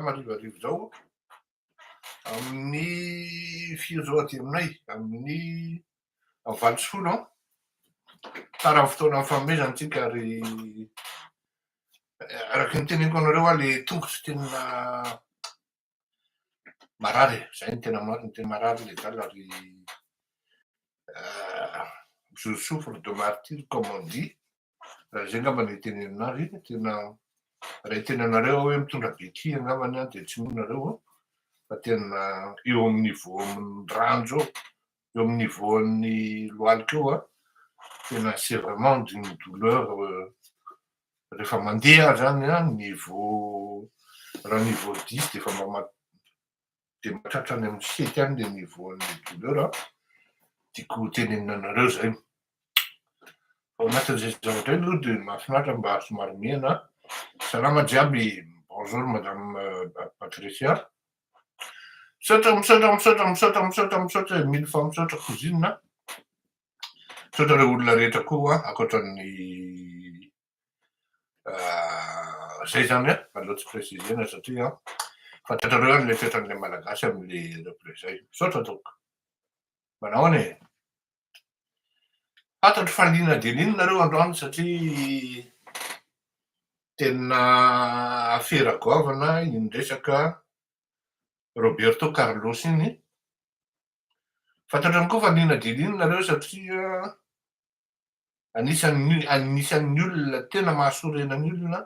marivarivo zao amin'ny firy zao aty aminay amin'ny valo sy folo tara fotoana fanomezantsika ary araky ny teneniko anareo a le tongotra tena marary zay ny tena marary le zala ary je souffre de martyre comme on dit raha zay angamba ny teneninazy tena raha tenenareo hoe mitondra beky angambany a de tsy monareo fa tena eo amin'ny niveau amin'ny rano zao eo amin'ny niveau an'ny lohalika eo a tena c'est vraiment d'une douleur rehefa mandeha zany a niveau raha niveau 10 defa de mahatratra any amin'ny 7 any le niveau an'ny douleur a tiako tenenina anareo zay ao anatin'izay zavatra aloha de mahafinaritra mba somary miana salama jiaby bonjour madame Patricia misaotra mily fa misaotra cousine misaotra reo olona rehetra koa ankoatran'ny zay zany a aleo tsy précisena satria fantatrareo any le toetran'le malagasy am'le repre zay misaotra taoko manao any e fantatro fa lina de lina nareo androany satria tena afera goavana iny resaka Roberto Carlos iny fantatrany koa fa lina de lina nareo satria anisan'ny olona tena mahasorena ny olona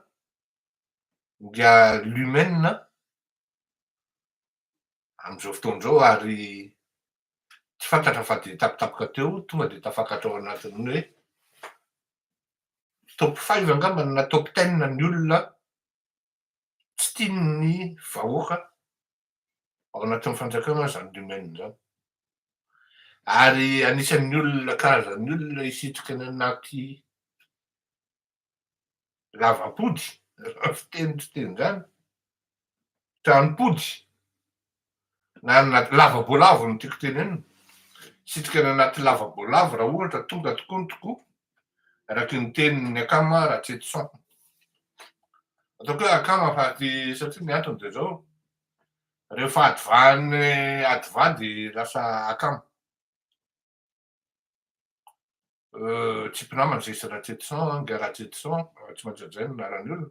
nga l'humaine am'izao fotoan'izao ary tsy fantatra fa de tapitapoka teo tonga de tafakatra ao anatin'ny hoe top 5 angambany na top 10 ny olona tsy tian'ny vahoaka ao anatin'ny fanjakana zany l'humaine zany ary anisan'ny olona karazan'ny olona hisitrika ny anaty lavapody fiteny zany tranopody na lavaboalavo no tiako tenenina hisitrika ny anaty lavaboalavo raha ohatra tonga tokoa ny tokoa araky ny tenin'ny akama Ratsetson ataoko hoe akama faty satria ny antony de zao rehefa adivà de lasa akama tsy mpinamana zay sy Ratsetson nga Ratsetson tsy maintsy zay no anarany olona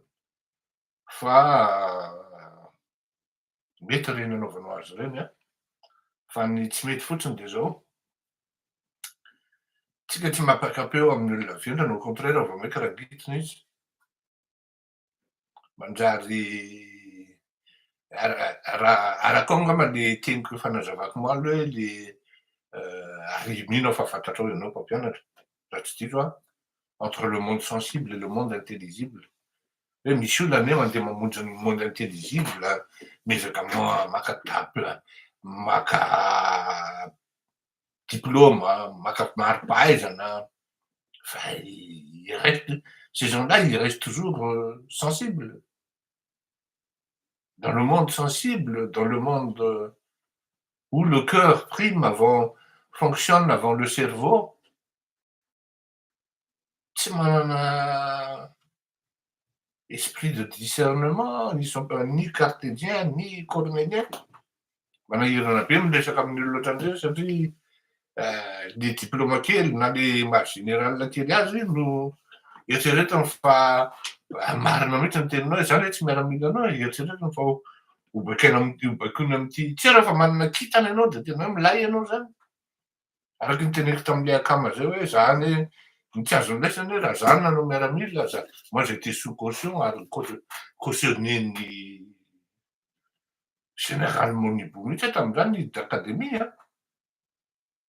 fa mety reny anaovanao azy reny a fa ny tsy mety fotsiny de zao tsika tsy mampakapeo amin'ny olona vendrana au contraire vao maika raha gitiny izy manjary araka ao angamba le teniko efa nazavako malo hoe le ary mino aho fa fantatrao ianao mpampianatra raha tsy diso entre le monde sensible et le monde intelligible hoe misy olona ane mandeha mamonjy ny monde intelligible miezaka maka maka diplôme maka mari-pahaizana fa il reste ces gens-là ils restent toujours sensibles dans le monde sensible dans le monde où le cœur fonctionne avant le cerveau tsy manana esprit de discernement ils sont pas ni cartésiens ni cornéliens manahirana be miresaka amin'ny olona ohatran'izay satria le diplôma kely na le maha général kely azy no eritreretiny fa marina mihitsy ny teninao zany hoe tsy miaramila anao eritreretiny fa obaikony am'ty tsy raha fa manana kitana ianao de tena hoe milay ianao zany araky ny teneniko tam'le akama zay hoe zany ny tsy azony laisany hoe raha zany nanao miaramila moi j'étais sous caution ary cautionné-ny général Monibo mihitsy tam'zany d'académie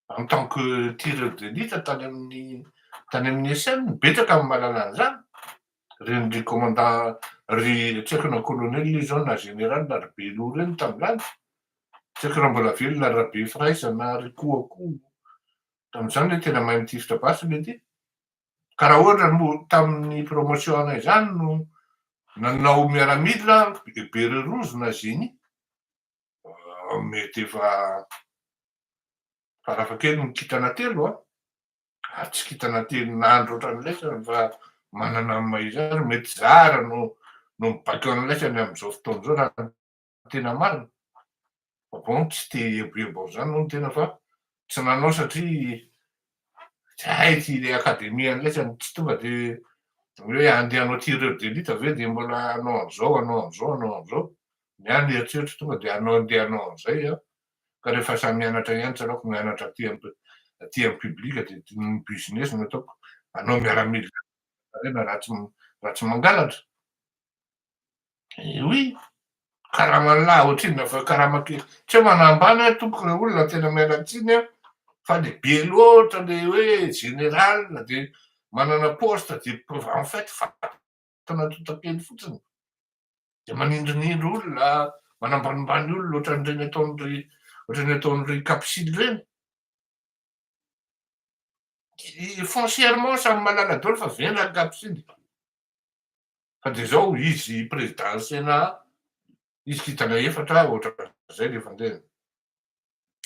en tant que tireur d'élite tany amin'ny SN betsaka amin'ny mahalala an'izany reny commandant tsy haiko na colonel izy zao na général na rebelo reny tam'zany tsy haiko raha mbola velona rabe fraisa na rikoako tam'zany hoe tena mahay mitifitra basy mety ka raha ohatra tamin'ny promotion anay zany no nanao miaramila Bere Rouge na Génie mety efa farafahakeliny kitana telo tsy kitana telo nandro ohatran'ilay fa manana maha izany mety zara no mibaiko an'ilay am'izao fotoana zao raha tena marina. Bon tsy te eboebo zany moa no tena fa tsy nanao satria tsy hay ty akademia an'laisany tsy tonga de hoe andeha hanao tireur d'élite avy eo de mbola hanao an'zao hanao an'zao hanao an'zao niany eritreritry tonga de andeha hanao an'zay a ka rehefa samy mianatra ihany tsalako mianatra aty amy publika de ny business no ataoko anao miaramila reny raha tsy mangalatra oui karaha ohatrino fa karaha tsy hoe manambany a tompoko le olona tena miala tsiny a fa lehibe loatra le hoe général de manana poste de en fait fatana tota-kely fotsiny de manindrinindry olona manambanimbany olona ohatran'ireny ataon'ry capisily reny foncièrement samy malala daoly fa vena capisily fa de zao izy président sénat izy kitana efatra ohatran'izay le fandehany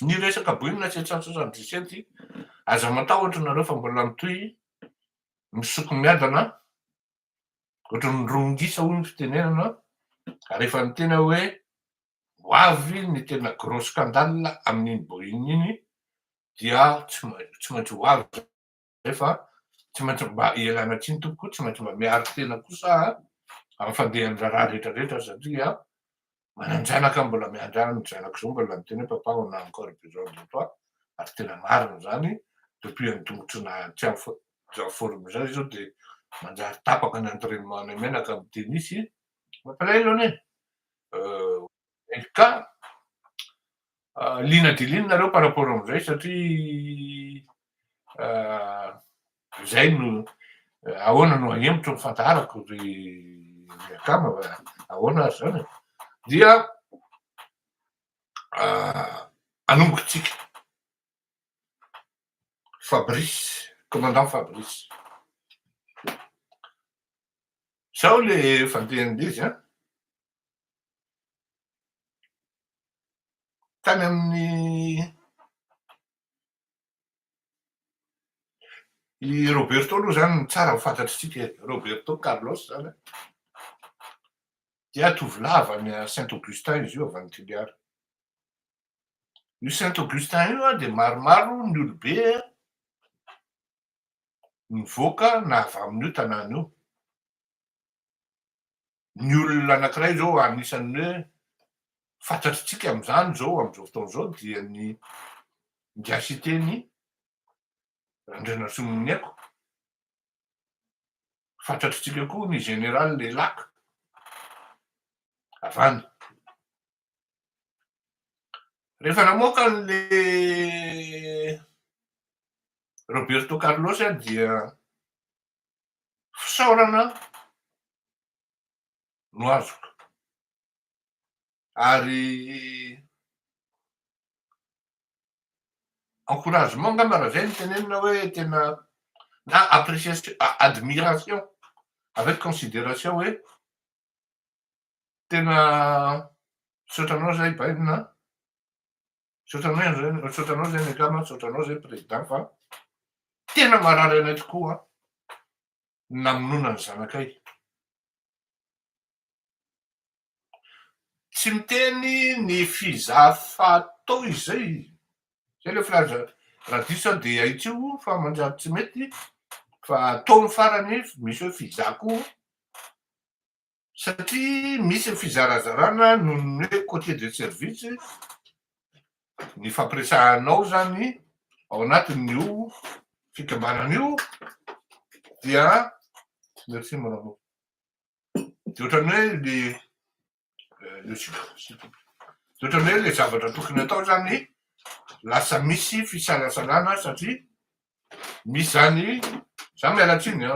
ny resaka boina 777 aza matahotra nareo fa mbola mitohy misokomiadana ohatran'ny rongisa hoy ny fitenenana rehefa ny tena hoe ho avy ny tena gros scandale amin'iny boina iny dia tsy maintsy ho avy rehefa tsy maintsy mba ialana tsiny tompoko tsy maintsy mba miaro tena kosa amin'ny fandehan'ny raha rehetrarehetra satria mananjanaka mbola miandrana ny zanako zao mbola miteny hoe papa on a encore besoin de toi ary tena marina zany depuis ny tongotry na tsy zao forme zay zao de manjary tapaka ny entraînement any menaka amy tennisy mampalahelo anie ka lina de lina nareo par rapport am'izay satria zay no ahoana no ahemotro mifantarako ry miakama ahoana ary zany dia anombokatsika Fabrice commandant Fabrice zao le fandehan'le izy a tany amin'ny i Roberto aloha zany tsara fantatritsika Roberto Carlos zany dia tovolahy avy any Saint-Augustin izy io avy any Toliara io Saint-Augustin io a de maromaro ny olobe nivoaka na avy amin'io tanàna io ny olona anankiray zao anisan'ny hoe fantatritsika am'zany zao am'zao fotoana zao dia ny ngiasy teny Andrinasominy aiko fantatritsika koa ny général Lelaka avany rehefa namoaka an'le Roberto Carlos a dia fisaorana no azoko ary encouragement ngamba raha zay ny tenenina hoe tena na appréciation admiration avec considération hoe tena sotranao zay baina sotranao zay miakama sotranao zay président fa tena marary anay tokoa namonona ny zanakay tsy miteny ny fizafatao izay zay le filaza raha diso de aitsio fa manjary tsy mety fa tao ny farany misy hoe fizako satria misy fizarazarana noho ny hoe côté de service ny fampiresahanao zany ao anatin'io fikambanan'io dia merci mon de ohatran'ny hoe de ohatran'ny hoe le zavatra tokony atao zany lasa misy fisalasalana satria misy zany za mialatsiny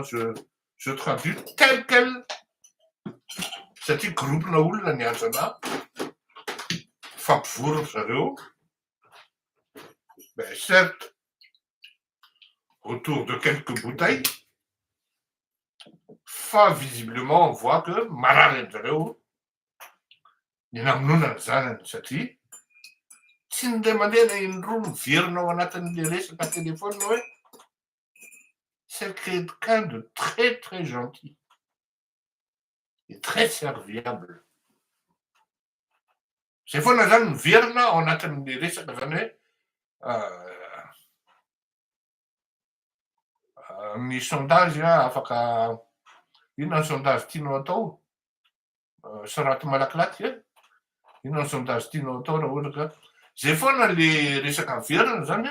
je traduis tel quel satria groupena olona ny azana fampivoro zareo ben certes autour de quelques bouteilles fa visiblement on voit que marary an'zareo ny namonona ny zanany satria tsy nde mandeha na indroa miverina ao anatin'le resaka téléphone hoe c'est quelqu'un de très très gentil et très serviable Zay foana zany miverina ao anatin'ny resaka zany hoe ny sondage afaka inona ny sondage tianao atao soraty malakilaky inona ny sondage tianao atao raha ohatra ka zay foana le resaka miverina zany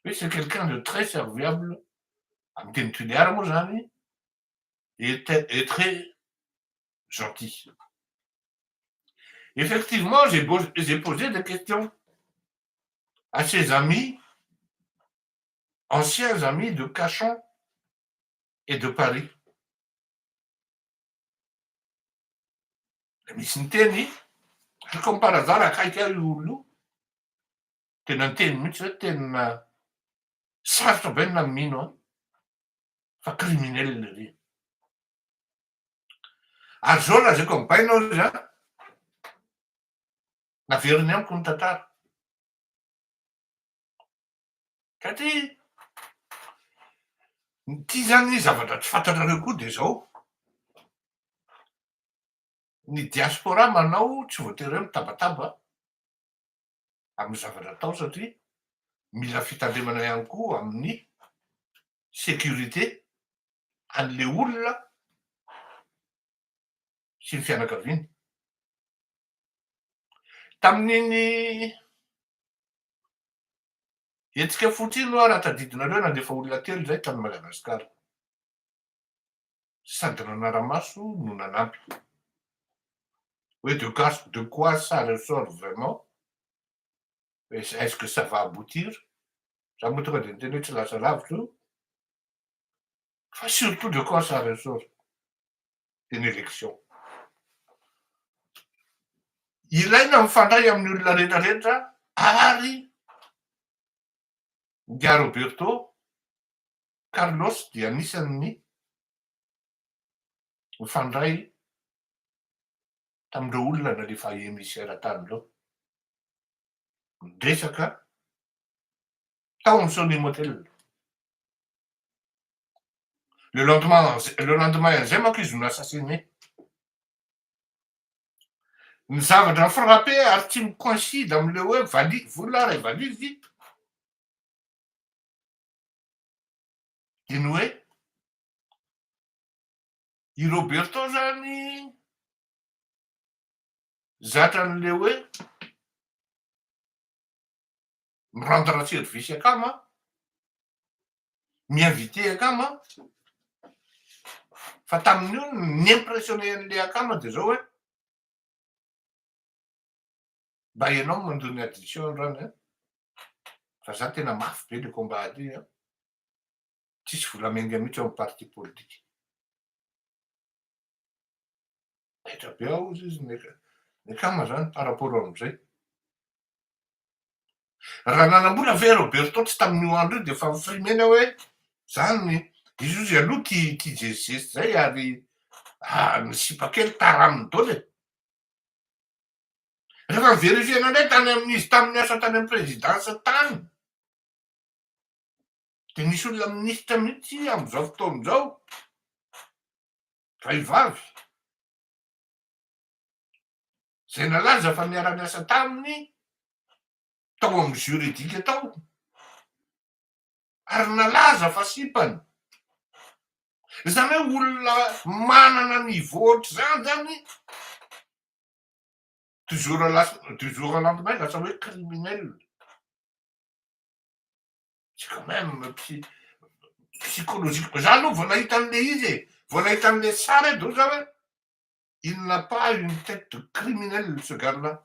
hoe c'est quelqu'un de très serviable amin'ny teny tuliara moa zany et très gentil. Effectivement, j'ai posé des questions à ses amis, anciens amis de Cachan et de Paris. Misy niteny comme par hasard akaiky ahy olo tena niteny mihitsy hoe tena sarotra be na mino fa criminel ry. Ary zao lazaiko mibainao izy naveriny amiko ny tantara satria ty zany zavatra tsy fantatrareo koa de zao ny diaspora manao tsy voatery hoe mitabataba amin'ny zavatra atao satria mila fitandremana ihany koa amin'ny sécurité an'le olona sy ny fianakaviany. Tamin'iny hetsika fotsiny no raha tadidinareo nandefa olona telo zay tany Madagasikara sady nanaramaso no nanampy hoe de quoi ça ressort vraiment, est-ce que ça va aboutir za moa tonga de niteny hoe tsy lasa lavitra io fa surtout de quoi ça ressort une élection. Ilaina mifandray amin'ny olona rehetrarehetra ary Nga Roberto Carlos dia anisan'ny mifandray tamin'ireo olona nalefa émissaire tany reo midresaka tao amin'ny Sony Motel. Le lendemain zay manko izy no assassiné. Ny zavatra frappé ary tsy micoïncide am'le hoe vola ray valizy dia ny hoe i Roberto zany zatra an'le hoe mirendre service akama miinvité akama fa tamin'io ny impressionné an'le akama de zao hoe mba ianao mandony addition rany fa za tena mafy be le combat ty tsisy volamenga mihitsy ao amin'ny parti politique etra be ao izy ny akama zany par rapport am'izay raha nanambola ve Roberto tsy tamin'io andro io de fa mifrimena hoe zany izy io zy aloha ty jesy zay ary nisipa kely taraminy dôle rehefa miverifiena ndray tany amin'izy tamin'ny asa tany amin'ny présidence tany de nisy olona ministra mihitsy am'izao fotoan'izao vehivavy zay nalaza fa miara-miasa taminy tao amin'ny juridika tao ary nalaza fa sipany zany hoe olona manana niveau ohatr'izany zany du jour au lendemain lasa hoe criminel. C'est quand même psychologique. Za aloha vao nahita an'le izy vao nahita an'le sary do za hoe il n'a pas une tête de criminel ce gars-là.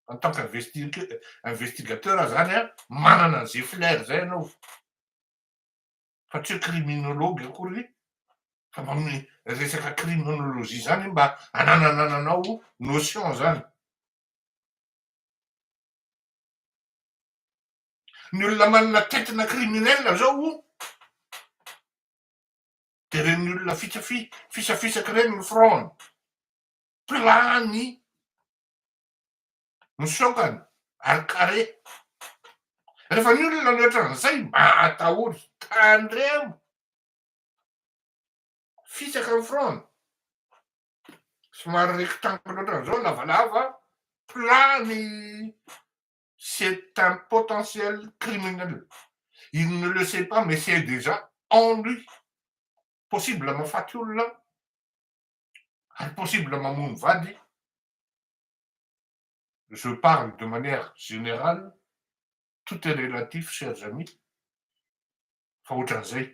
En tant qu'investigateur zany manana an'izay flair zay anao fa tsy hoe criminologue akory fa amin'ny resaka criminologie zany mba ananananao notion zany. Ny olona manana tetina criminel zao de reny olona fisafisaky reny ny front plany misokany ary carré rehefa ny olona loatran'izay matahory tandremo fisaka ny front somary rectangle ohatran'izao lavalava, plat c'est un potentiel criminel. Il ne le sait pas, mais c'est déjà en lui. Possible mahafaty olona, ary possible mamono vady. Je parle de manière générale, tout est relatif, chers amis. Fa ohatran'izay.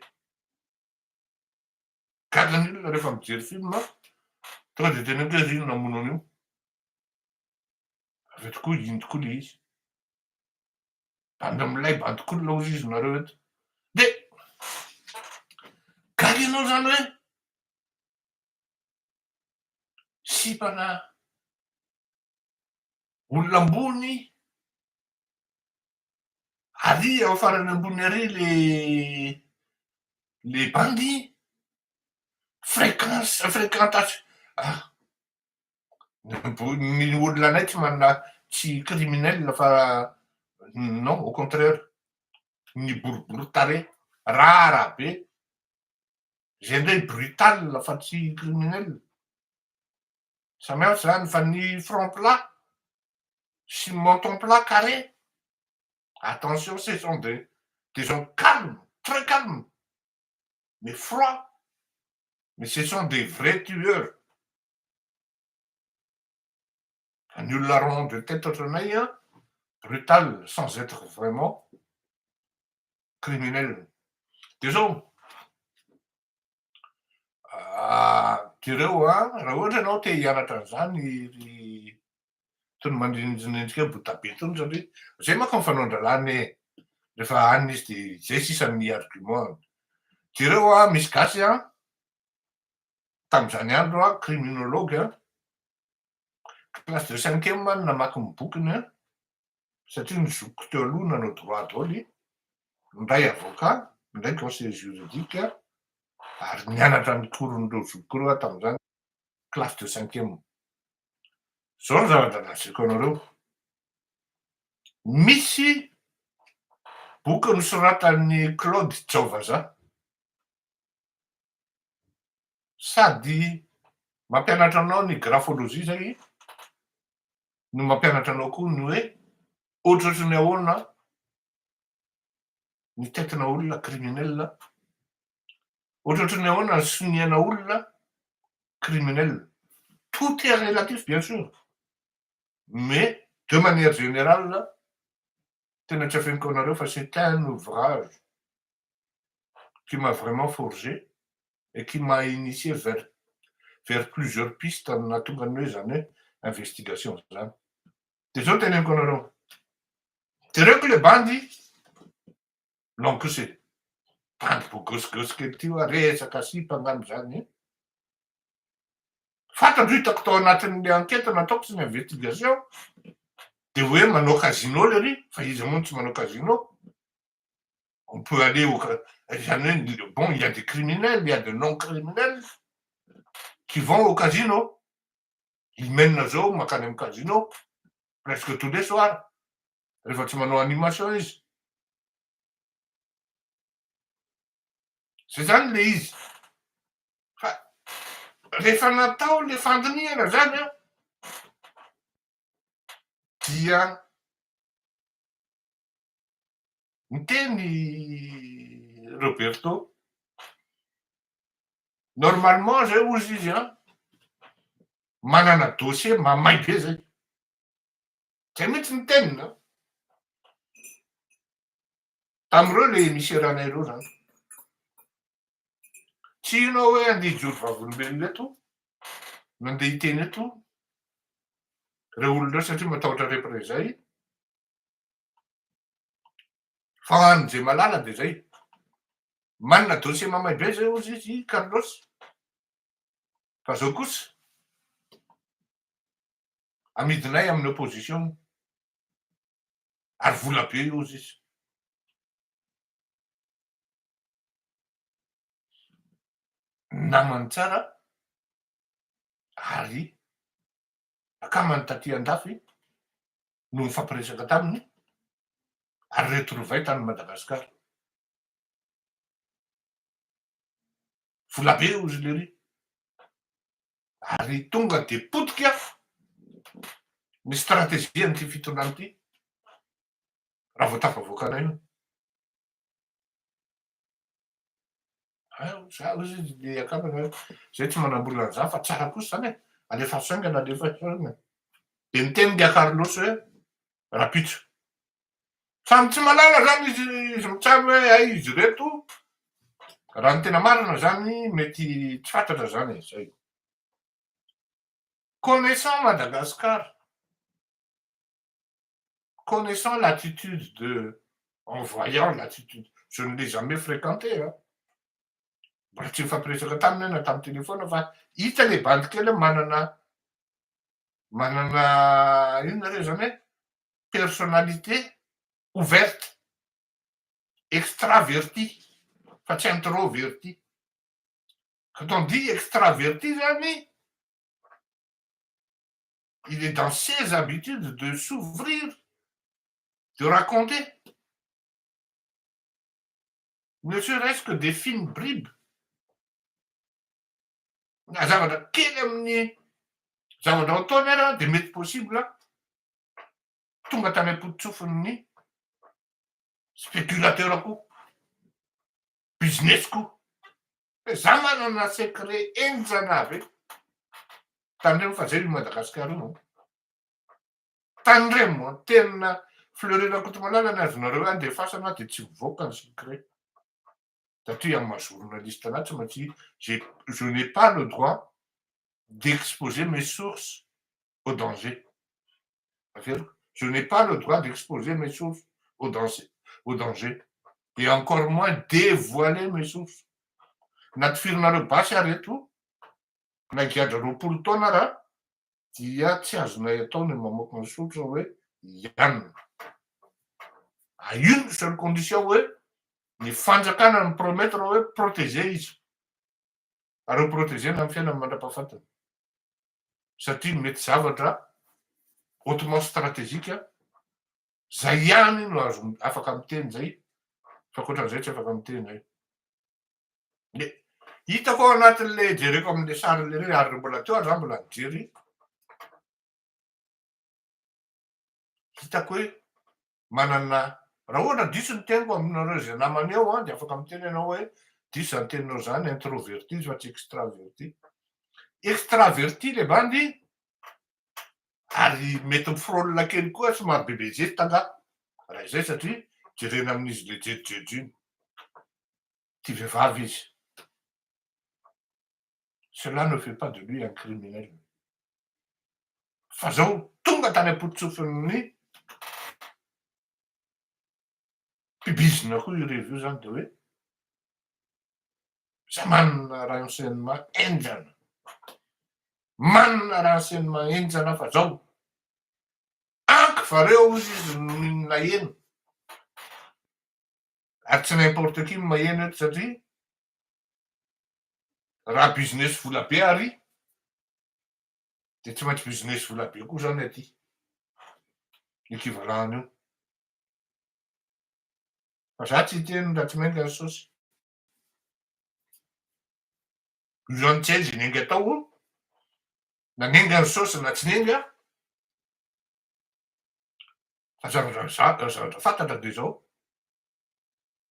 Gadany olona rehefa mijery film, tonga de tena hoe ry ino namono an'io. Avy tokoa ino tokoa le izy. Bandy amilay bandy kolona ozy izy nareo eto. De gaga ianao zany hoe sipana olona ambony, ary ao farany ambony ary le bandy, fréquentation. Ny olona anay tsy manana tsy criminel fa non, au contraire, ny boribory tare rara be, zay ndray brutal fa tsy criminel. Samy hafa zany fa ny front plat sy menton plat carré, attention, ce sont des gens calmes, très calmes, mais froids, mais ce sont des vrais tueurs. Ny olona rond de tête ohatranay, brutal sans être vraiment criminel. De zao direo raha ohatra ianao te hianatra an'izany ry tony mandrinindrinendrika hoe botabe tony satria zay manko ny fanaon-drahalahy rehefa anina izy de zay sisan'ny argument. Jereo misy gasy tam'izany andro criminologue classe de 5e namaky ny bokiny satria ny zokiko teo aloha nanao droit daholo, ndray avocat, ndray conseiller juridique, ary nianatra nikoron'ireo zokiko ireo tam'izany classe de 5e. Zao ny zavatra lazako anareo. Misy boky nosoratan'ny Claude Tsaovaza, sady mampianatra anao ny graphologie zay, no mampianatra anao koa ny hoe ohatrohatry ny ahoana ny tetina olona criminel, ohatrohatry ny ahoana ny soniana olona criminel. Tout est relatif, bien sûr, mais de manière générale, tena tsy afeniko anareo fa c'est un ouvrage qui m'a vraiment forgé et qui m'a initié vers plusieurs pistes nahatonga ny hoe zany hoe investigation zany. De zao teneniko anareo, jereko le bandy, non que c'est bandy bogosigosy kely ty resaka sipa angamba zany. Fantatro hitako tao anatin'le enquête nataoko sy ny investigation, de hoe manao casino le ry, fa izy moa tsy manao casino. On peut aller bon, il y a des criminels, il y a de non-criminels qui vont au casino. Ils mènent zao makany amin'ny casino presque tous les soirs. Rehefa tsy manao animation izy. Zay zany le izy. Fa rehefa natao le fandiniana zany dia miteny Roberto, normalement zay ozy izy manana dossier mamay be zay. Zay mihitsy ny teniny tam'ireo le misy-ranay reo zany. Tsy inao hoe andeha hijory vavolombelona eto, nandeha hiteny eto reo olonareo satria matahotra représailles. Fa an'izay malala de zay. Manana dossier mamay be zay ozy izy Carlos. Fa zao kosa amidinay amin'ny opposition, ary vola be ozy izy. Namany tsara ary akamany taty andafy no mifampiresaka taminy ary retrouvaille tany Madagasikara. Vola be ozy le ry. Ary tonga de potika ny stratégie n'ity fitondrany ity raha vao tafavoakana io. Za izy le akambana zay tsy manambola an'za fa tsara kosa zany e. Alefa saingana alefa saingana. De niteninga Carlos hoe rapitso. Samy tsy malala zany izy mitsabo hoe ay izy reto. Raha ny tena marina zany mety tsy fantatra zany zay. Connaissant Madagascar, connaissant l'attitude de, en voyant l'attitude, je ne l'ai jamais fréquenté. Mbola tsy mifampiresaka taminy na tamin'ny téléphone fa hita le bandy kely manana inona re zany hoe personnalité ouverte, extraverti, fa tsy introverti. Quand on dit extraverti zany, il est dans ses habitudes de s'ouvrir, de raconter. Ne serait-ce que des fines bribes. Zavatra kely amin'ny zavatra ataony ara de mety possible tonga tany am-pototsofon'ny spéculateur koa, business koa. Za manana secret enjana avy tany reny fa zay io Madagasikara io. Tany reny moa tena fleurena kotomalala ny azonareo andefasana de tsy mivoaka ny secret. Satria amin'ny maha-journaliste anazy tsy maintsy je n'ai pas le droit d'exposer mes sources au danger. Je n'ai pas le droit d'exposer mes sources au danger. Et encore moins dévoiler mes sources. Natifirinareo basy areto na giadra roapolo taona raha dia tsy azonay atao ny mamoaka ny source hoe ianona. À une seule condition hoe ny fanjakana ny promettre hoe protéger izy. Ary protégena amin'ny fiainany mandra-pahafatana. Satria mety zavatra hautement stratégique zay ihany no azo afaka miteny zay fa ankoatran'izay tsy afaka miteny zay. Le hitako ao anatin'le jereko amin'le sarin'le reny ary mbola teo za mbola nijery. Hitako hoe manana raha ohatra diso ny teniko aminareo zay namany eo de afaka miteny ianao hoe diso zany teninao zany introverti fa tsy extraverti. Extraverti le bandy ary mety mifrôlina kely koa somary bebe zesta nga raha izay satria jerena amin'izy le jejojejo iny. Ty vehivavy izy. Cela ne fait pas de lui un criminel. Fa zao tonga tany am-pototsofon'ny pibizina koa io revue zany de hoe za manana renseignement enjana. Manana renseignement enjana fa zao anky fareo izy mihinana hena. Ary tsy n'importe qui mahena eto satria raha business vola be ary de tsy maintsy business vola be koa zany aty. Équivalent io. Fa za tsy hiteny raha tsy mainka ny saosy. Io zany tsy hay zay nenga atao na nenga ny saosy na tsy nenga. Fa zavatra fantatra de zao.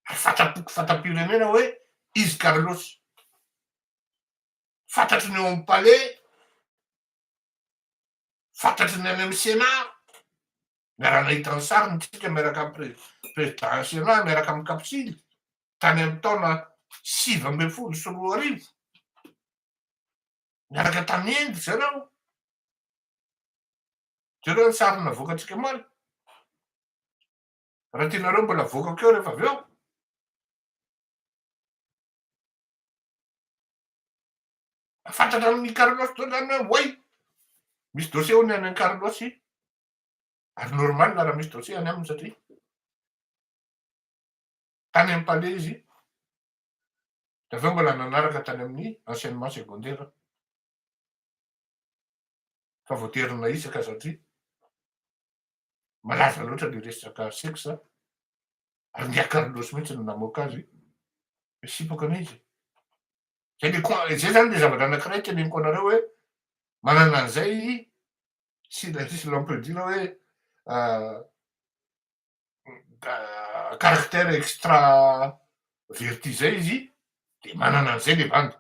Fatapirenena hoe izy Carlos. Fantatry ny eo amin'ny palais. Fantatry ny any amin'ny Sénat. Miara nahita ny sariny tsika miaraka amin'ny président Sénat miaraka amin'ny kapisily tany amin'ny taona 2016. Miaraka tamin'ny Inde zareo. Jereo ny sariny navoakantsika maly. Raha tianareo mbola voakako eo rehefa avy eo. Fantatra amin'ny Carlos zany hoe way misy dossier ho ny any Carlos. Ary normal raha misy dossier any aminy satria tany amin'ny palais izy. De aveo mbola nanaraka tany amin'ny enseignement secondaire. Fa voaterina isaka satria malaza loatra le resaka sexe. Ary nia Carlos mihitsy no namoaka azy. Sipaka an'izy. Zay zany le zavatra anankiray teneniko anareo hoe manana an'izay si l'on peut dire hoe caractère extraverti zay izy de manana an'izay le bandy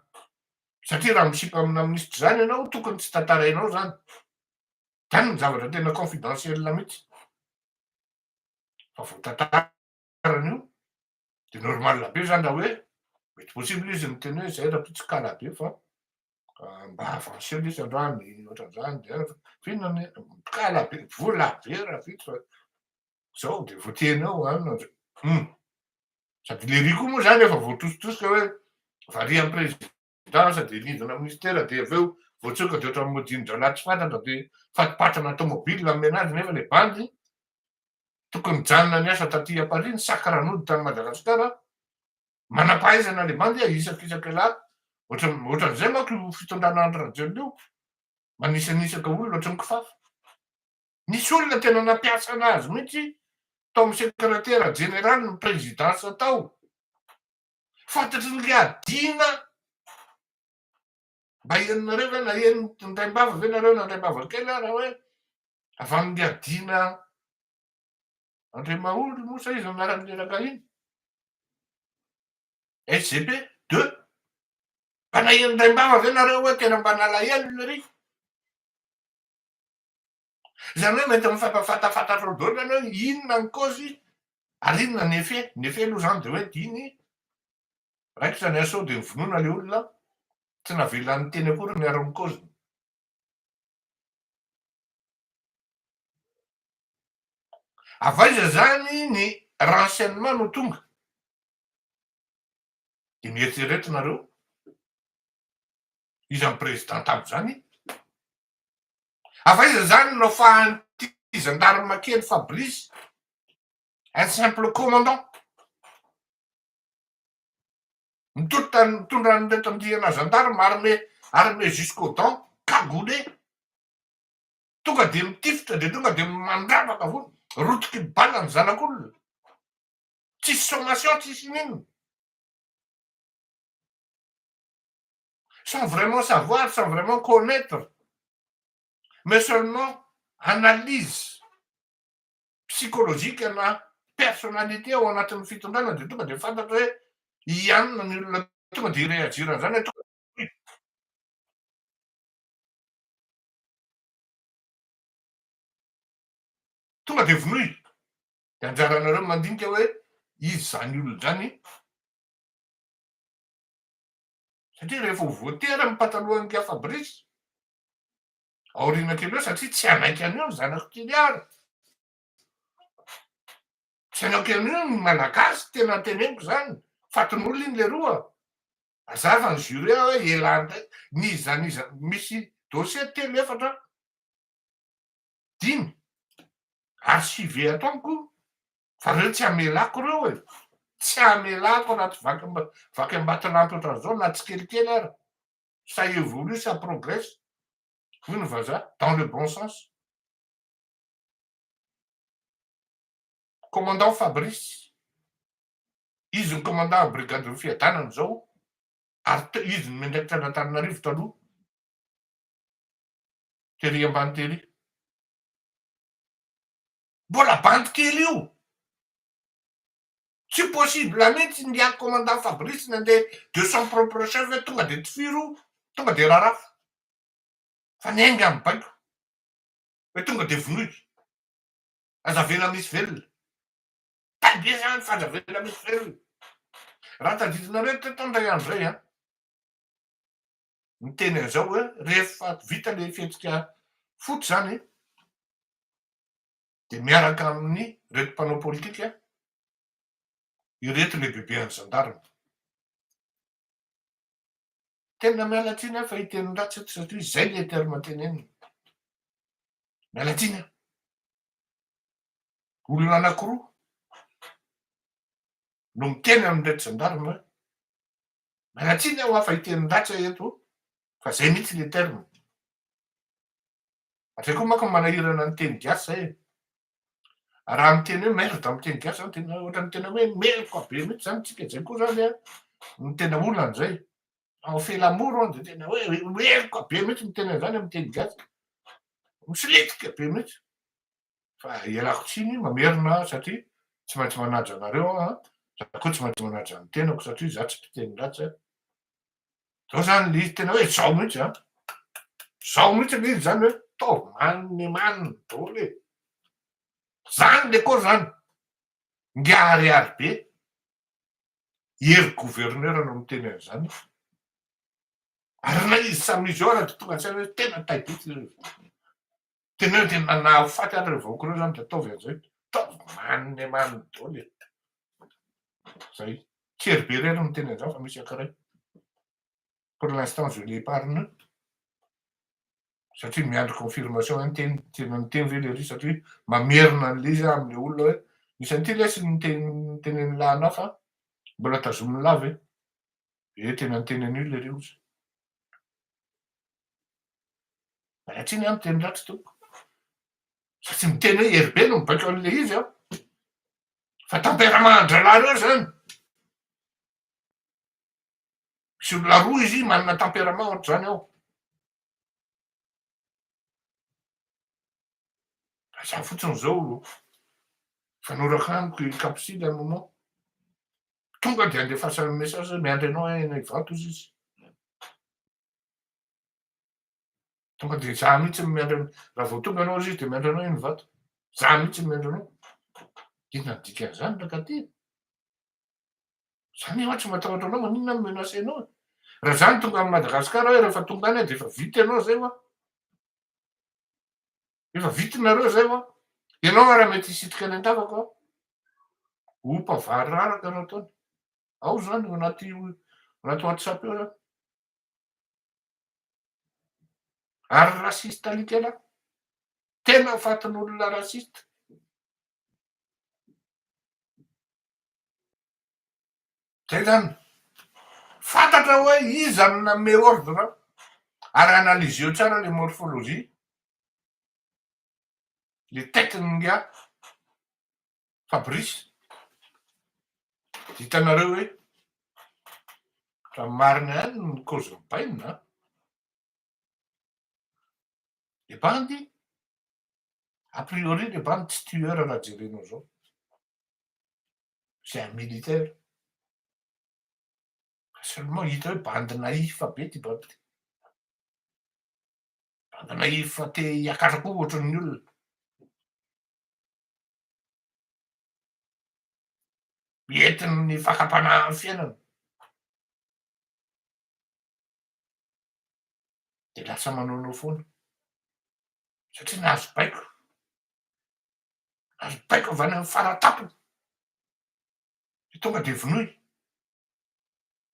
satria raha misipa amina ministra zany ianao tokony tsy tantarainao zany zany ny zavatra tena confidentiel mihitsy fa vao tantaran'io de normal be zany raha hoe mety possible izy miteny hoe zay raha pitsokala be fa mba avancé izy androany ohatran'izany de fihinana mikala be vola be raha vitsy fa zao de voatenao any sady le ry koa moa zany efa voatositosika hoe varia amin'ny président sady lidina ministera de aveo voatsoka de ohatran'ny modin-dralahy tsy fantatra de fatipatrana tomobile amenazy nefa le bandy tokony janona ny asa taty Paris ny sakaran'ody tany Madagasikara manam-pahaizana le bandy isakisaky lahy ohatran'izay manko fitondrana andro rajelio manisanisaka olona ohatran'ny kifafa nisy olona tena nampiasa anazy mihitsy tao amin'ny secrétaire général ny présidence tao fantatry ny le adina mba enonareo ve na enindray-mbava ve nareo na ndray-mbava kely raha hoe avy amin'ny adina Andriamaoly mosa izy anaran'le ragahiny SGP 2 mba na enindray-mbava ve nareo hoe tena mba nalahelo lery zany hoe mety mifampafantafantatro daholo ianao inona ny cause ary inona ny effet aloha zany de hoe diny raiky zany asao de mivonoana le olona tsy navelan'ny teny akory ny aron'ny cause avaiza zany ny renseignement no tonga de mieritreretinareo izy amin'ny président tabo zany avaiza zany no fahan'ity gendarme kely Fabrice un simple commandant mitondra nyreto andihana gendarme armé jusqu'au dent cagoulé tonga de mitifitra de tonga de mandravaka foana rotiky bala ny zanak'olona tsisy sommation tsisy ninona sans vraiment savoir sans vraiment connaître mais seulement analyse psychologique na personnalité ao anatin'ny fitondrana de tonga de fantatra hoe ianona ny olona tonga de réagirana zany tonga de vonoy de anjaranareo mandinika hoe izy zany olona zany satria rehefa voatera mipatalohan'ny ka Fabrice aoriana kely eo satria tsy anaiky an'io ny zanako tiliary tsy anaiky an'io ny malagasy tena teneniko zany fatin'olona iny le roa azava ny juré hoe elany niza misy dossier telo efatra dimy archivé ato amiko fa reo tsy amelako reo e tsy amelako anaty vaky ambatinampy ohatran'izao na tsy kelikely ary ça évolue ça progresse oui no vazaha dans le bon sens commandant Fabrice izy ny commandant brigade ny fiadanany zao ary izy ny mendraikitra an'Antananarivo taloha tery ambany tery mbola bandy kely io tsy possible mihitsy ndiako commandant Fabrice nandeha de son propre chef hoe tonga de tifiro tonga de rarafo fa niainga amin'ny baiko hoe tonga de vonoiky azavena misy velona tabe zany fa azavena misy velona raha tadidinareo tetandray andro zay a miteny an'izao hoe rehefa vita le fihetsika foty zany de miaraka amin'ny reto mpanao politika ireto le bebe any gendarme tena mialatsiny fa hiteny ratsy eto satria zay le terme teneniny mialatsiny olona anankiroa no miteny amin'reto gendarme hoe mialatsiny aho afa hiteny ratsy eto fa zay mihitsy le terme atray koa manko manahirana ny teny gasy zay raha miteny hoe maître da miteny gasy zany tena ohatran'ny tena hoe meloko be mihitsy zany tsika zay koa zany a ny tena olana zay on fait l'amour, on dit, oui, quoi, puis tu me tenais là, me tenais gaz. Misiletika be mihitsy. Fa ialako tsiny mamerina satria tsy maintsy manaja anareo aho a. Za koa tsy maintsy manaja ny tenako satria za tsy mpiteny ratsy a. Zao zany le izy tena hoe zao mihitsy a. Zao mihitsy le izy zany hoe tao maniny maniny daholo e. Zany le koa zany. Ngiariary be. Hery gouverneur no miteny an'izany. Ary na izy samy izy eo raha tonga an-tsaina hoe tena taibitsy ireo. Tena hoe tena nahafaty an'ireo vahoaka ireo zany de ataovy an'izay. Tao maniny maniny daholo e. Zay. Tsy hery be irery no miteny an'izao fa misy ankiray. Pour l'instant je l'ai épargné. Satria miandry confirmation ny teny ve le ry satria mamerina an'le izy amin'le olona hoe misy an'ity lesy nitenen'ny lahana fa mbola tazominy lava e. Tena niteny an'io le ry ozy. Ratsiny aho miteny ratsy tompoko. Satria miteny hoe hery be no mibaiko an'le izy aho. Fa tempérament-dralahy reo zany. Misy olona roa izy manana tempérament ohatr'izany ao. Za fotsiny zao fanoraka amiko kaposily un moment. Tonga de andefasany message miandry anao eny Ivato izy izy. Tonga de za mihitsy miandry raha vao tonga anao izy de miandry anao eny Ivato. Za mihitsy miandry anao. Inona ny dikan'izany rankaty? Zany aho tsy matahotra anao maninona no menasé anao. Raha zany tonga amin'ny Madagasikara hoe rehefa tonga any de efa vita ianao zay hoa. Efa vita nareo zay hoa. Ianao raha mety hisitrika any an-tavako aho. Ompavary raraka anao ataony. Ao zany anaty WhatsApp eo zany. Ary rasista alika lahy. Tena fatin'olona rasista. Zay zany. Fantatra hoe iza no nanome ordre ary analyseo tsara le morphologie. Le tête-ny ngia. Fabrice. Hitanareo hoe raha marina ihany ny cause bainina. Le bandy. A priori le bandy tsy tueur raha jerenao zao. C'est un militaire. Seulement hita hoe bandy naïf be ty bandy ty. Bandy naïf te hiakatra koa ohatran'ny olona. Entin'ny fakapanahy ny fiainana. De lasa manaonao foana. Satria nahazo baiko. Nahazo baiko avy any amin'ny faratapony. De tonga de vonoy.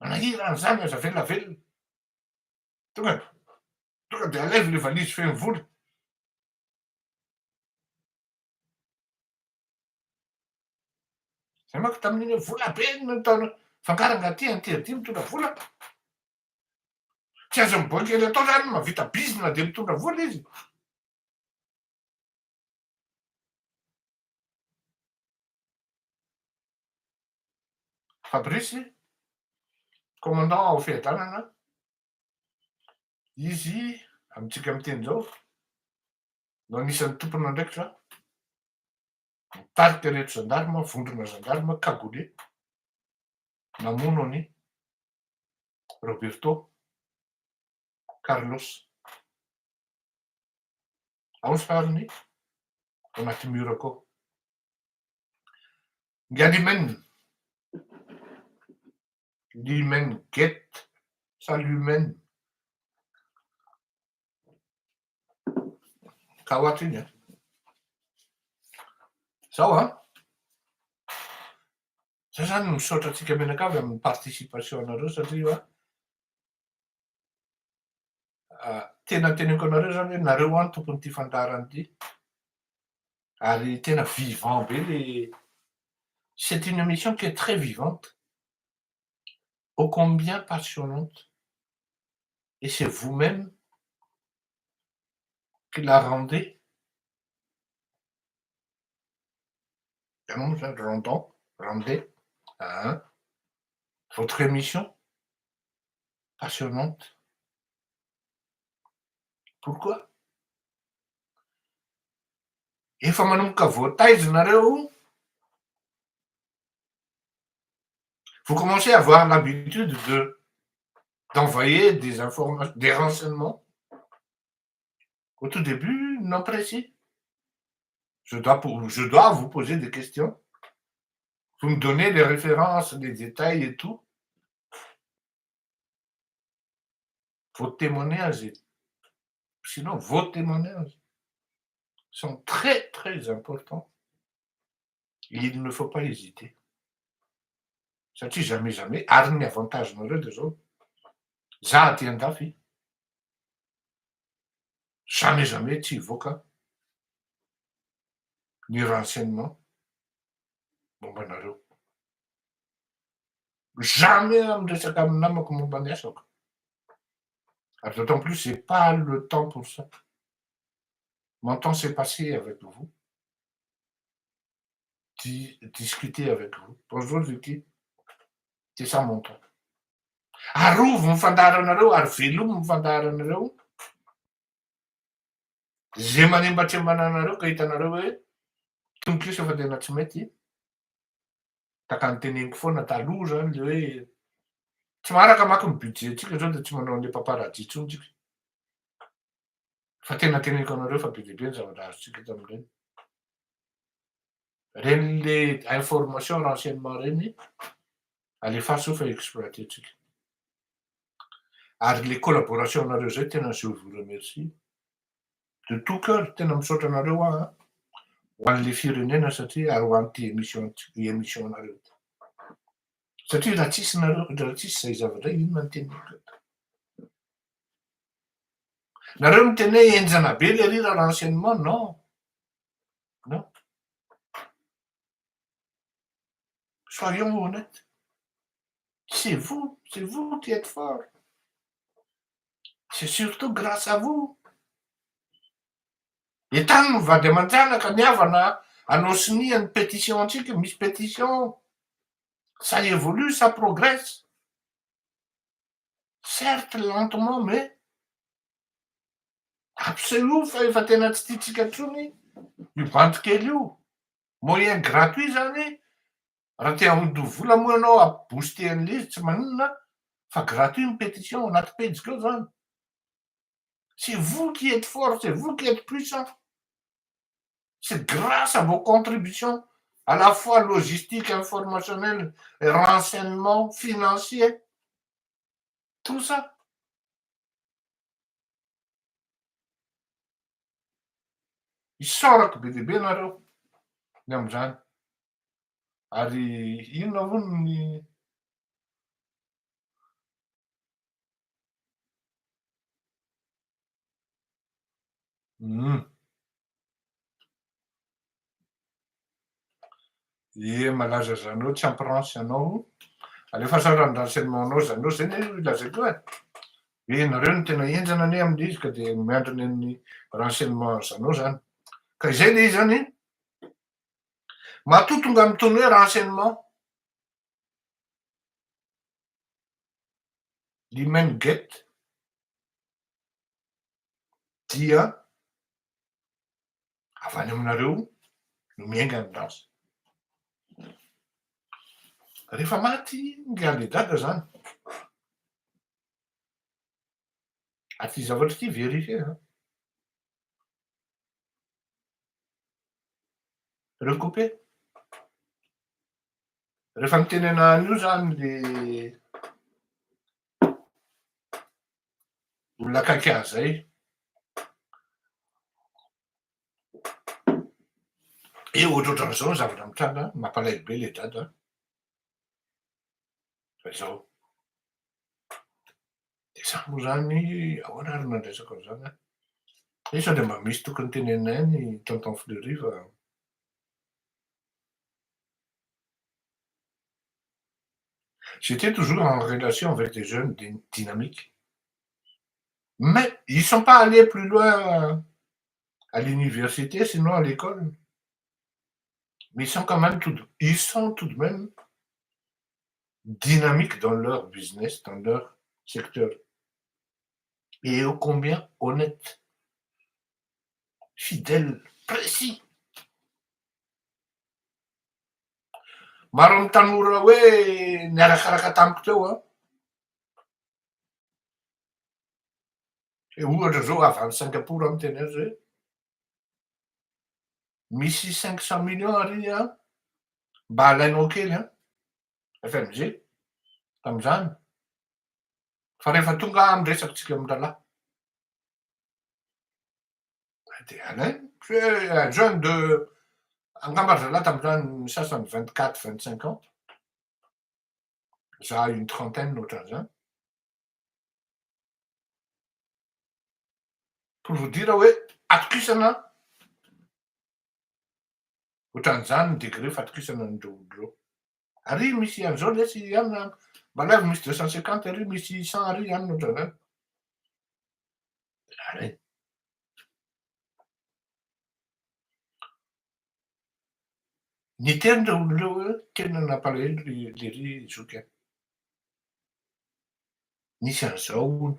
Manahira an'izany aza velavelona. Tonga de alevy le valizy feno vola. Zay manko tamin'iny vola be no ataony fangaranga ty anty mitondra vola. Tsy azo miboaka kely atao zany mahavita bizina de mitondra vola izy. Fabrice, commandant ao fiadanana. Izy amintsika miteny zao no anisan'ny tompona andraikitra. Mitarika rehetra zandarma, vondrona zandarma, cagoulé. Namono any Roberto Carlos. Ao sariny ao anaty mur akao. Ngialimene. L'humaine guette sa l'humaine. Ka ohatriny a. Zao a. Zay zany misaotra antsika menakavy amin'ny participation anareo satria tena teneniko anareo zany hoe nareo any tompon'ity fandarana ity. Ary tena vivant be le. C'est une émission qui est très vivante. Ô combien passionnante. Et c'est vous-même qui la rendez. Rendez. Hein? Votre émission passionnante. Pourquoi? Efa manomboka voataiza nareo, vous commencez à avoir l'habitude d'envoyer des informations, des renseignements. Au tout début, non précis. Je dois vous poser des questions. Vous me donnez les références, les détails et tout. Vos témoignages, sinon vos témoignages sont très, très importants. Et il ne faut pas hésiter. Satria jamais ary ny avantagenareo dia zao, za aty andafy, jamais tsy hivoaka ny renseignement momba anareo. Jamais miresaka amin'ny namako momba ny asako. Alors, d'autant plus, j'ai pas le temps pour ça. Mon temps s'est passé avec vous. Discuter avec vous. Bonjour Vicky. C'est ça mon temps. Arova mifandaharanareo ary velomo mifandaharanareo. Zay manembatrembana anareo ka hitanareo hoe tononkisa fa tena tsy mety. Taka nyteneniko foana taloha zany le hoe tsy maharaka maka ny budgetsika zao dia tsy manao ny paparazzi intsony tsika. Fa tena teneniko anareo fa be dia be ny zavatra azontsika tamin'ireny. Reny le information renseignement reny alefaso fa exploitentsika. Ary le collaboration nareo zay tena je vous remercie de tout cœur, tena misaotra anareo aho ho an'le firenena satria ary ho an'ity émission nareo. Satria raha tsisy nareo, raha tsisy zay zavatra inona ny teneniko eto. Nareo miteny hoe enjana be le rira renseignement, non. Non. Soyons honnêtes. C'est vous qui êtes fort. C'est surtout grâce à vous. Et tany mivady aman-janaka ny havana anao sinia ny pétition antsika, misy pétition. Ça évolue, ça progresse. Certes, lentement, mais absolu fa efa tena tsy tiatsika intsony io bantikely io. Moyen gratuit zany. Raha te hamondo vola moa ianao abooster an'le izy tsy maninona fa gratuit ny pétition anaty pejy keo zany. C'est vous qui êtes fort, c'est vous qui êtes puissant. C'est grâce à vos contributions, à la fois logistique, informationnelle, renseignement, financier. Tout ça. Isorako be dia be nareo ny amin'izany. Ary inona hono ny malaza zanao tsy ampiransy anao. Alefa sarany renseignementanao zanao zany ilazaiko hoe nareo no tena enjana ane amin'le izy ka dia miandrony amin'ny renseignement zanao zany. Ka izay le izy zany matotonga mitony hoe renseignement. L'humain get dia avy any aminareo no miainga ny lasa. Rehefa maty ngialy dada zany. Aty zavatra ity vérifié. Recoupé. Rehefa mitenena an'io zany le olona akaiky azy zay. Ohatrohatran'izao ny zavatra mitranga, mampalahelo be le dada. Fa izao. Dia za moa zany ahoana ary nandraisako an'izany a. Sao dia mba misy tokony tenenay ny tonton Fleury fa j'étais toujours en relation avec des jeunes dynamiques. Mais ils ne sont pas allés plus loin à l'université, sinon à l'école. Mais ils sont tout de même dynamiques dans leur business, dans leur secteur. Et ô combien honnête, fidèle, précis. Maro amin'ny tanora hoe niarakaraka tamiko teo a. E ohatra zao avy any Singapour amin'ny teny azy hoe misy 500 millions ary a mba alainao kely a FMG tam'izany. Fa rehefa tonga miresaky amin'ny lalahy. De alainy jeune de angamba zalahy tam'izany sasany 24-25 ans. Za une trentaine ohatran'izany. Pour vous dire hoe atokisana ohatran'izany ny degré fatokisana an'ireo olo reo. Ary misy an'izao lesy amina mbalevy misy 250 ary misy 100 ary aminy ohatran'izany. Alainy. Ny tenin-dreo olo reo hoe tena nampalahelo lery zoky any. Nisy an'izao olo.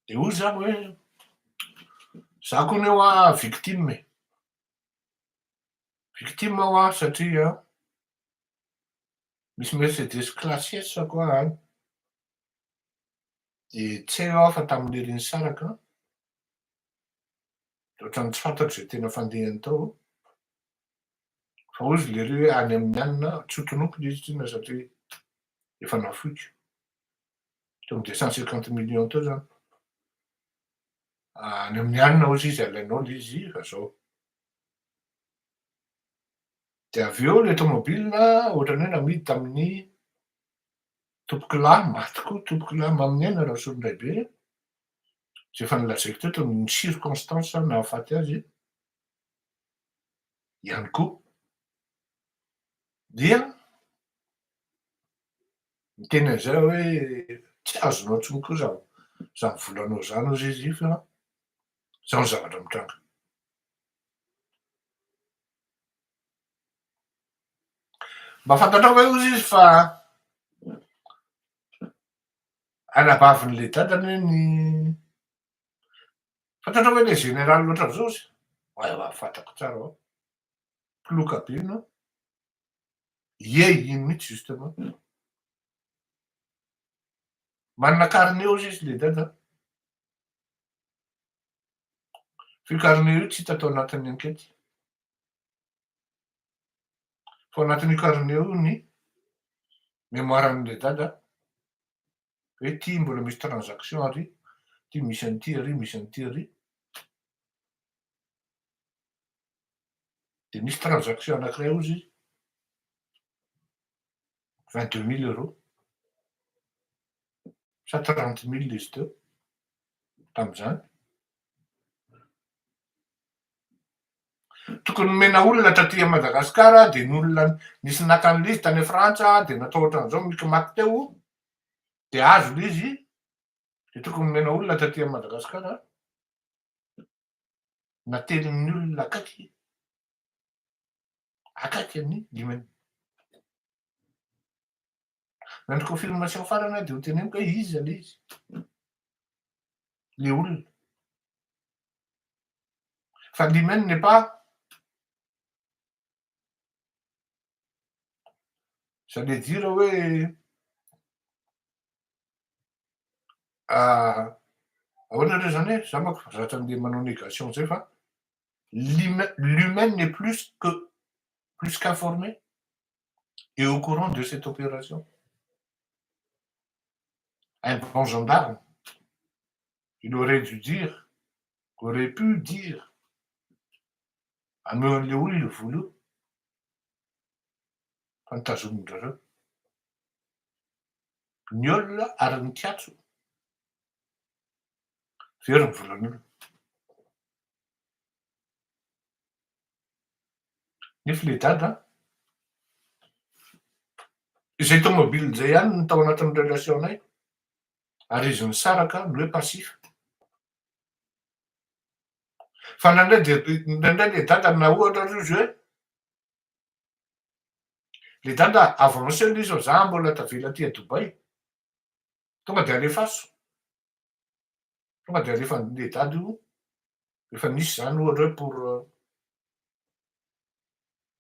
De hoy za hoe za koa anie ho a victime e. Victime aho a satria misy Mercedes classe S ko aho any. De tsy haiko aho fa tamin'lery nisaraka de ohatran'ny tsy fantatro zay tena fandehany tao. Fa ozy lery hoe any amin'ny anina tsy ho tonoko le izy tsigny satria efa nafoika. Teo amin'ny 250 millions teo zany. Any amin'ny anina ozy izy alainao le izy fa zao. De avy eo le tômôbila ohatran'ny hoe namidy tamin'ny tompoky lahy, maty koa tompoky lahy mamin'ny aina raha sy olon-dehibe. Zay efa nolazaiko teto ny circonstance nahafaty azy ihany koa. Dia miteny an'izay hoe tsy azonao intsony koa za mivolanao zany ozy izy fa zao ny zavatra mitranga. Mba fantatrao ve ozy izy fa anabavin'le dadany ny fantatrao ve le général loatra zao izy? Oa fantako tsara ao. Mpoloka be no ie iny mihitsy justement. Manana carnet ozy izy le dada. Io carnet io tsy hita tao anatin'ny ankety. Fa anatin'io carnet io ny mémoiran'le dada hoe ty mbola misy transaction ary, ty misy an'ity ary, misy an'ity ary. De misy transaction anankiray ozy 22 000 euros sa 30 000 izy teo tam'izany. Tokony nomena olona taty Madagasikara de n'olona nisy nakan'le izy tany Frantsa de natao ohatran'izao mikimaky teo de azo le izy de tokony nomena olona taty Madagasikara natelin'ny olona akaiky amin'ny limany. Nandry confirmation farany de ho teneniko hoe iza le izy le olona. Fa l'hymen n'est pas, j'allais dire hoe ahoana re zany hoe za manko fa zatra andeha manao négation zay fa l'humain n'est plus qu'informé et au courant de cette opération. Un bon gendarme, il aurait pu dire ameon'le olona vola fa nitazomin-drareo. Ny olona ary ny kiatso very ny volan'olona. Nefa le dada izay tômôbily zay ihany no tao anatin'ny relationay ary izy nisaraka no hoe passif. Fa nandray le dada na ohatra izy hoe le dada avancé l'izy ao za mbola tavela aty a Dubai. Tonga de alefaso. Tonga de alefa le dady io. Efa nisy zany ohatra hoe pour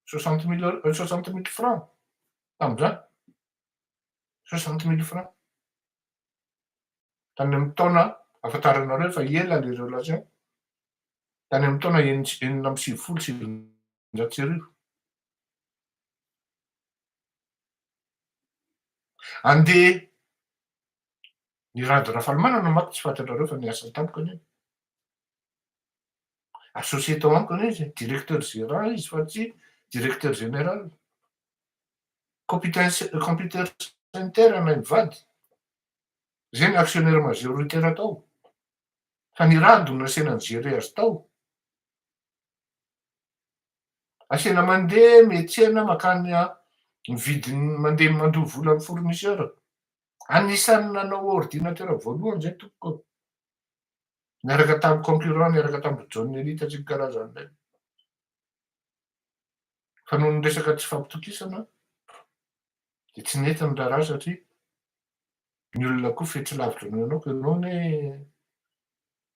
60 000 francs tamin'izany. 60 000 francs. Tany amin'ny taona afantaranareo fa ela le relation. Tany amin'ny taona 1970. Andeha ny Rado Rafalimanana manko tsy fantatrareo fa niasa tamiko anie. Associé tao amiko anie izy, directeur gérant izy fa tsy directeur général. Computer center anay mivady. Zay ny actionnaire majoritaire tao. Fa ny Rado nasiana ny gérer azy tao. Asiana mandeha mihetsehana makany mividy mandeha mandoha vola amin'ny fournisseur. Anisan'ny nanao ordinateur voalohany zay tompoko. Niaraka tamin'ny concurrent, niaraka tamin'ny John Elite sy ny karazan'ireny. Fa noho ny resaka tsy fampitokisana dia tsy nety ny raharaha satria ny olona koa fetsy lavitra noho ianao ka ianao ne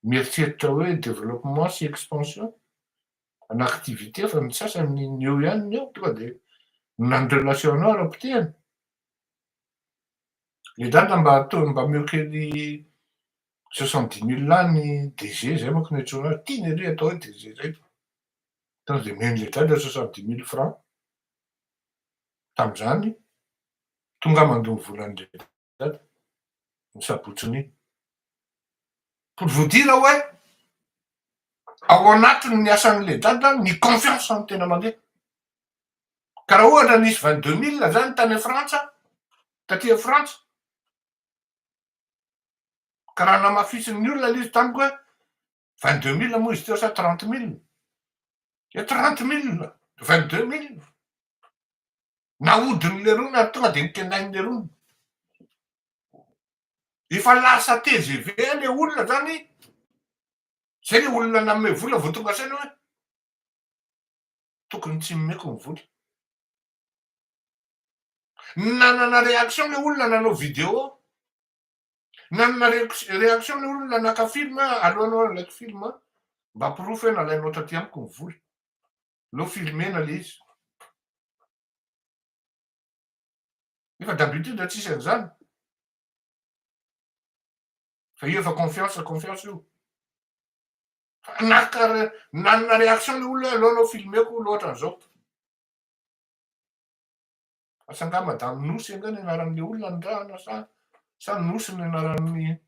mieritreritra hoe développement sy expansion ana activité fa ny sasany ny eo ihany ny eo tonga dia nany relation anao ara-potehana. Le dada mba meo kely 70 000 any DG zay manko netsona tiany ery atao hoe DG zay. Tonga dia meny le dada 70 000 francs tamin'izany. Tonga mandony volan'le dada ny sabotsiny. Pour vous dire ouais, ao anatiny ny asan'le dada ny confiance no tena mandeha. Ka raha ohatra nisy 22 000 zany tany Frantsa, taty Frantsa. Ka raha namafisin'ny olona l'izy tamiko hoe 22 000 moa izy teo sa 30 000. E 30 000, 22 000. Nahodin'le rony ary tonga dia nitendahin'le rony. Efa lasa TGV le olona zany. Zay le olona nanome vola vao tonga saina hoe tokony tsy momeko ny vola. Nanana réaction le olona nanao vidéo. Nanana réaction le olona naka film alohanao nalaiko film mba hampirofo hoe nalainao taty amiko ny vola. Lo filmena le izy. Nefa d'habitude tsisy an'izany. Fa io efa confiance io. Nanana réaction le olona alohanao filmeko loatra an'izao. Asa nga madame Nosy anga ny anaran'le olona ny rahana sa Nosy ny anaran'ny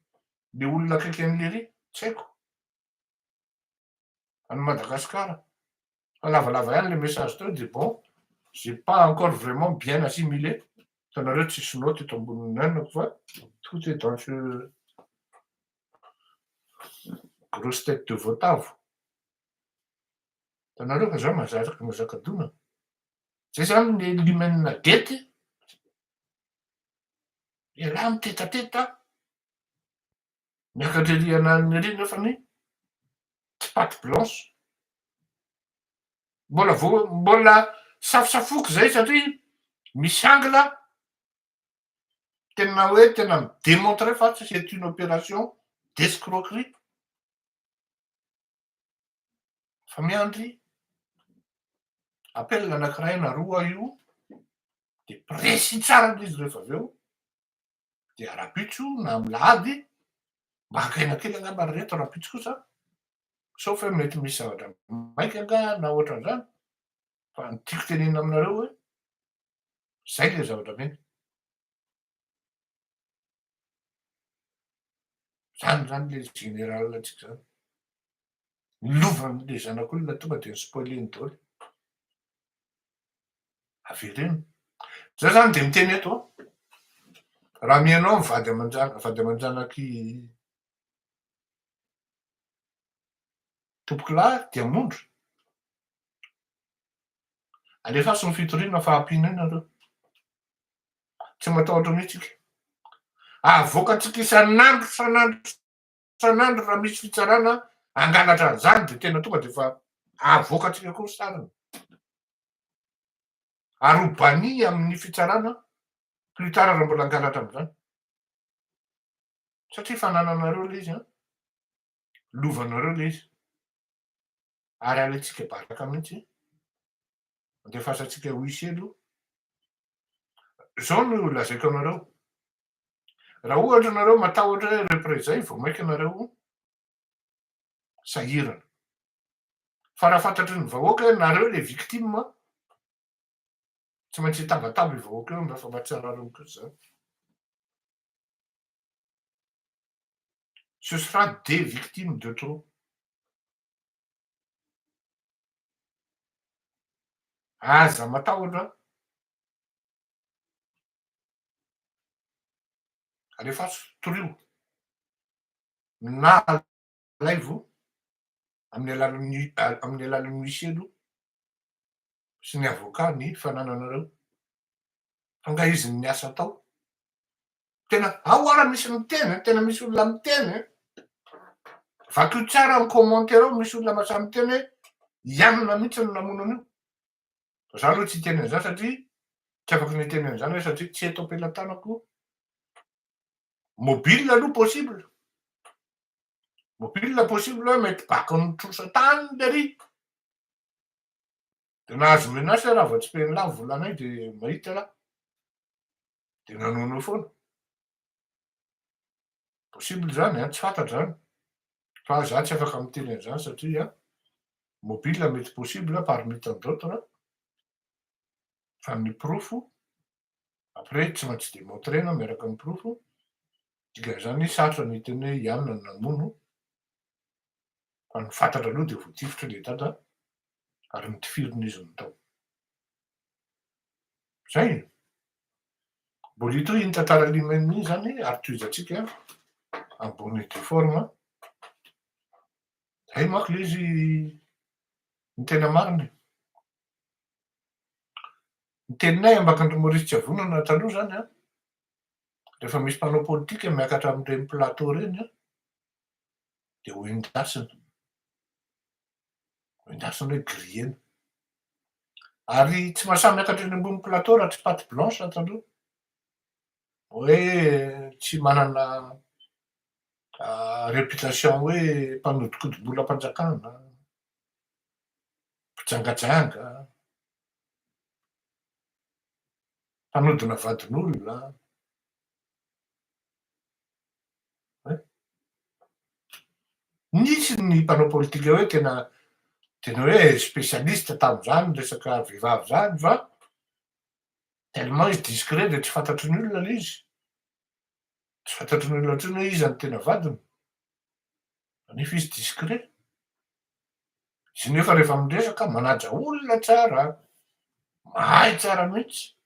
le olona akaiky an'lery tsy haiko. Any Madagascar. Fa lavalava ihany le message teo dia bon, j'ai pas encore vraiment bien assimilé. Hitanareo tsisy note eto ambonin'ny nanako fa tout est dans ce grosse tête de Votavo. Hitanareo fa za mazakadona. Zay zany le l'humaine gety. Ialahy mitetateta. Miakatrery ny ery nefa ny tsy patte blanche. Mbola safosafoky zay satria misy angle. Tena hoe tena midémontrer fa c'est une opération d'escroquerie. Fa miandry appel anankiray na roa io dia précis tsara l'izy rehefa avy eo dia arapitso na milady mba hakaina kely angamba ny reto rapitso kosa sauf hoe mety misy zavatra maika anga na ohatran'izany. Fa ny tiako tenenina aminareo hoe zay le zavatra meny. Zany le général antsika zany. Lovan'le zanak'olona tonga dia spoileny daholo. Avereny. Za zany dia miteny eto raha mianao mivady aman-janaky tompoky lahy dia mondro. Alefaso ny fitoriana fa ampiana ianareo. Tsy matahotra mihitsika. Avoakantsika isan'andro raha misy fitsarana angalatra an'izany dia tena tonga dia fa avoakantsika koa sarany. Ary ho bany amin'ny fitsarana plus tard raha mbola angalatra amin'izany. Satria fanananareo le izy a, lovanareo le izy. Ary alantsika baraka mihitsy andefasantsika ho iselo. Zao no lazaiko anareo. Raha ohatra nareo matahotra hoe reprezay vao maika nareo sahirana. Fa raha fantatry ny vahoaka hoe nareo le victime, tsy maintsy hitabataba i vahoaka eo mba fa mahatsiaro koa zany. Ce sera des victimes de trop. Aza matahotra alefaso torio na laivo amin'ny alalan'ny miselo sy ny avoka ny fanananareo. Anga izy ny asa atao. Tena ahoara misy miteny, tena misy olona miteny. Vaky tsara amin'ny commentaire ao misy olona masahy miteny hoe ianona mihitsy no namono an'io. Za aloha tsy hiteny an'izany satria tsy afaka miteny an'izany hoe satria tsy eto am-pelantanako. Mobile aloha possible. Mobile possible hoe mety baka nitrosa tany le ry. De nahazo menace raha vao tsy peny lavo volanay de mahita raha. De nanono foana. Possible zany tsy fantatra zany. Fa za tsy afaka miteny an'izany satria mobile mety possible parmi tant d'autres. Fa ny profo après tsy maintsy démontrena miaraka amin'ny profo. Dikan'izany sarotra ny teny hoe ianona no namono. Fa ny fantatra aloha dia voatifitra le dada ary nitifirina izy ny tao. Zay. Mbola ito iny tantara limeny zany ary toizantsika ambony de forme. Zay manko le izy ny tena mariny. Ny teninay Ambakandro Maurice Tsavonana taloha zany rehefa misy mpanao politika miakatra amin'ireny plateau reny de ho endasina. Ho endasina hoe grillena. Ary tsy mahasahy miakatra eny ambony plateau raha tsy patte blanche taloha. Hoe tsy manana réputation hoe mpanodikodim-bolam-panjakana, mpijangajanga, mpanodina vadin'olona. Nisy ny mpanao politika hoe tena hoe spécialiste tamin'izany resaka vehivavy zany fa tellement izy discret de tsy fantatry ny olona le izy. Tsy fantatry ny olona intsony hoe iza ny tena vadiny. Nefa izy discret. Izy nefa rehefa miresaka manaja olona tsara, mahay tsara mihitsy.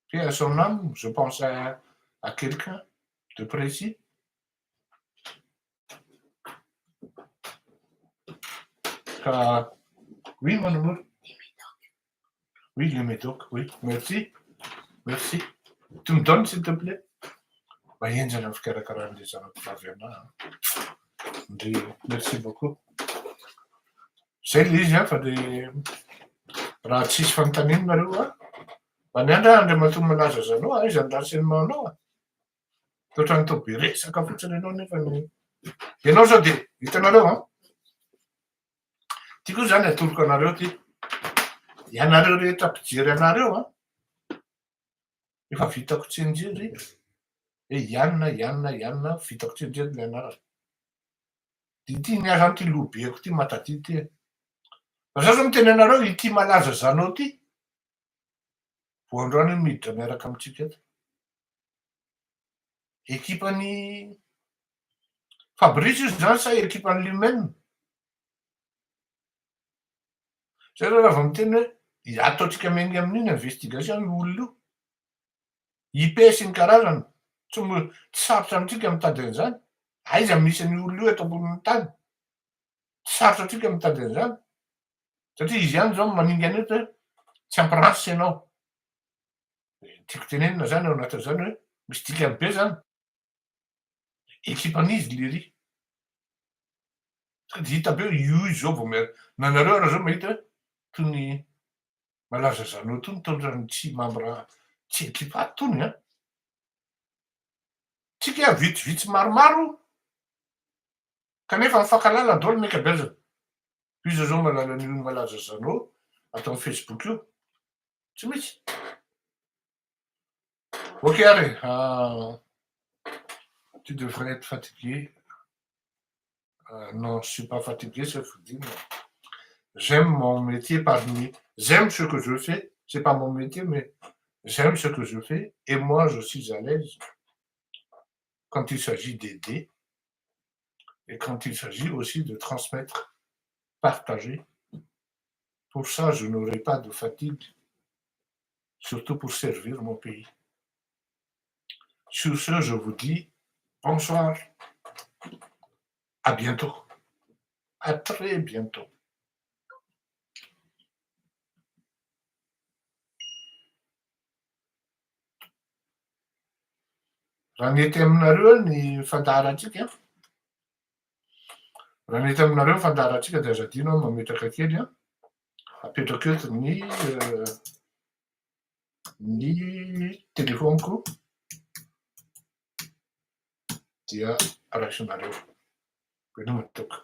Paix à son âme, je pense à quelqu'un de précis. Oui, mon amour. Oui, le médoc, oui. Merci. Merci. Tu me donnes, s'il te plaît? Mahenjana amin'ny fikarakarana zanako vavy anahy. Merci beaucoup. Zay le izy fa de raha tsisy fanontanianareo maniandra Andriamatoa malaza zanao izy andrasenmanao. Toetrany tao be resaka fotsiny ianao nefa ianao zao de hitanareo ty koa zany atoroko anareo ty. Ianareo rehetra mpijery anareo efa vitako tsenjery hoe ianona vitako tsenjery le anarana. Ity ny azany ty lobeako ty mataty ty. Fa za zao miteny anareo ity malaza zanao ty. Voandroany miditra miaraka amintsika eto. Ekipany Fabrice izy zany sa ekipany Lumene. Zay raha vao miteny hoe ataotsika miainga amin'iny investigation io olona io. IP sy ny karazany. Tsy sarotra amintsika mitady an'izany. Aiza misy ny olona io eto ambonin'ny tany. Tsy sarotra atsika mitady an'izany. Satria izy ihany zao maningana eto hoe tsy ampiransy ianao. Tiako tenenina zany ao anatin'izany hoe misy dikany be zany. Ekipan'izy le ry. Hita be io zao vao nanareo raha zao mahita toy ny malaza zanao tony tondran'ny tsy mambra tsy ekipa tony a. Tsika vitsivitsy maromaro kanefa mifankalala daholo ny ankabezana. Izy zao malala an'io malaza zanao atao amin'ny Facebook io. Tsy misy. Ok, allez, tu devrais être fatigué. Non, je suis pas fatigué, c'est vous dire. J'aime mon métier j'aime ce que je fais. C'est pas mon métier, mais j'aime ce que je fais. Et moi, je suis à l'aise quand il s'agit d'aider et quand il s'agit aussi de transmettre, partager. Pour ça, je n'aurai pas de fatigue, surtout pour servir mon pays. Sur ce, je vous dis bonsoir, à bientôt, à très bientôt. Raha nety aminareo ny fandaharatsika, raha nety aminareo ny fandaharatsika dia azadino mametraka kely a, apetraka eto ny telefoniko dia raisinareo. Benao matoka.